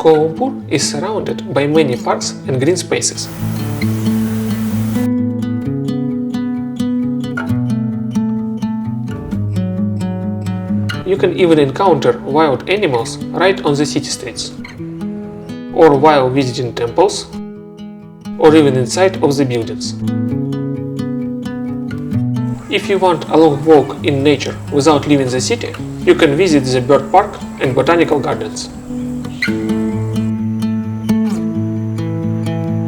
Kuala Lumpur is surrounded by many parks and green spaces. You can even encounter wild animals right on the city streets, or while visiting temples, or even inside of the buildings. If you want a long walk in nature without leaving the city, you can visit the bird park and botanical gardens.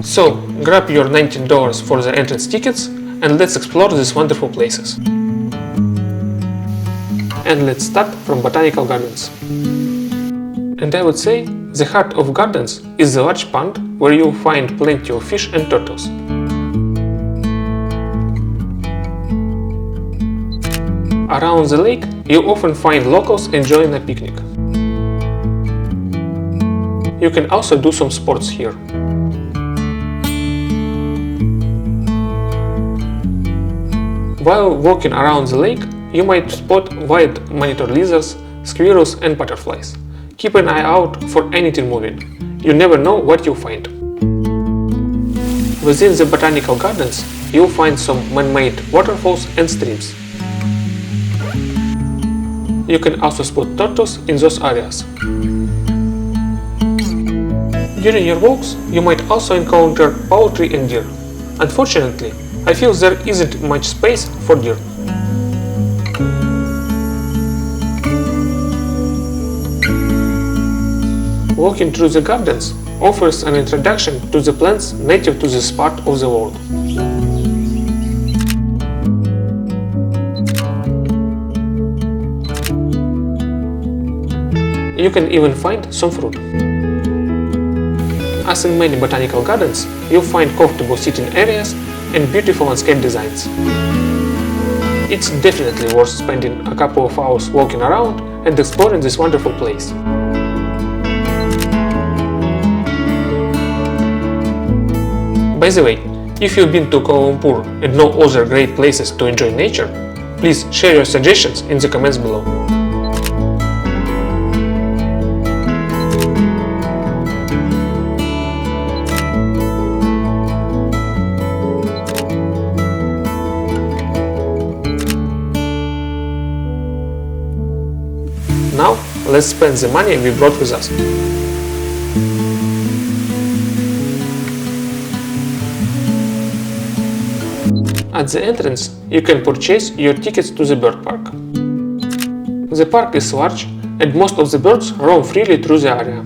So, grab your $19 for the entrance tickets and let's explore these wonderful places. And let's start from Botanical Gardens. And I would say the heart of gardens is the large pond where you'll find plenty of fish and turtles. Around the lake, you often find locals enjoying a picnic. You can also do some sports here. While walking around the lake, you might spot white monitor lizards, squirrels and butterflies. Keep an eye out for anything moving. You never know what you'll find. Within the botanical gardens, you'll find some man-made waterfalls and streams. You can also spot turtles in those areas. During your walks, you might also encounter poultry and deer. Unfortunately, I feel there isn't much space for deer. Walking through the gardens offers an introduction to the plants native to this part of the world. You can even find some fruit. As in many botanical gardens, you'll find comfortable sitting areas and beautiful landscape designs. It's definitely worth spending a couple of hours walking around and exploring this wonderful place. By the way, if you've been to Kuala Lumpur and know other great places to enjoy nature, please share your suggestions in the comments below. Now, let's spend the money we brought with us. At the entrance, you can purchase your tickets to the bird park. The park is large and most of the birds roam freely through the area.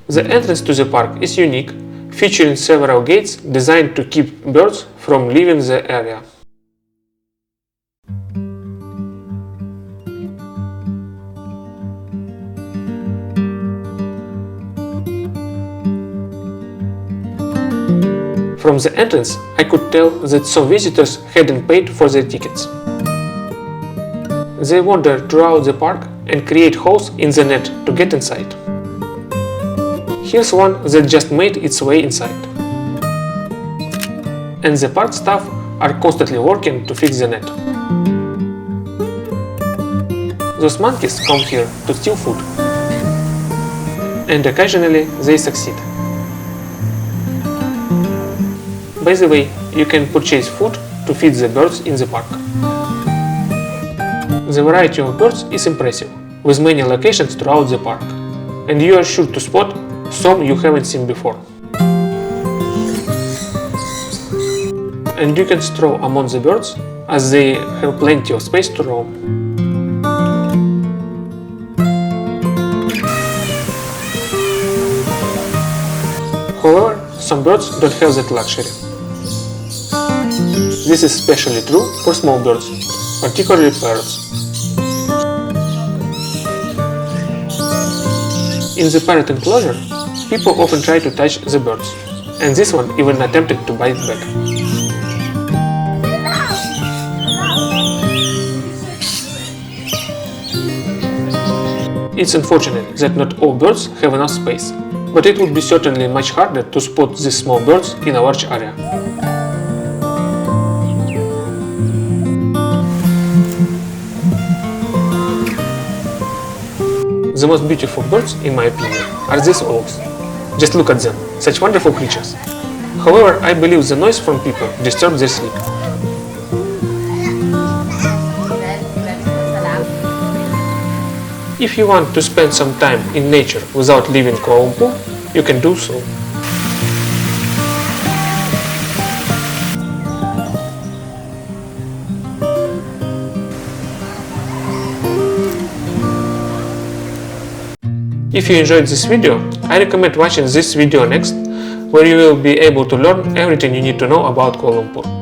The entrance to the park is unique, featuring several gates designed to keep birds from leaving the area. From the entrance, I could tell that some visitors hadn't paid for their tickets. They wander throughout the park and create holes in the net to get inside. Here's one that just made its way inside. And the park staff are constantly working to fix the net. Those monkeys come here to steal food. And occasionally they succeed. By the way, you can purchase food to feed the birds in the park. The variety of birds is impressive, with many locations throughout the park, and you are sure to spot some you haven't seen before. And you can stroll among the birds, as they have plenty of space to roam. However, some birds don't have that luxury. This is especially true for small birds, particularly parrots. In the parrot enclosure, people often try to touch the birds, and this one even attempted to bite back. It's unfortunate that not all birds have enough space, but it would be certainly much harder to spot these small birds in a large area. The most beautiful birds, in my opinion, are these owls. Just look at them, such wonderful creatures. However, I believe the noise from people disturbs their sleep. If you want to spend some time in nature without leaving Kuala Lumpur, you can do so. If you enjoyed this video, I recommend watching this video next, where you will be able to learn everything you need to know about Kuala Lumpur.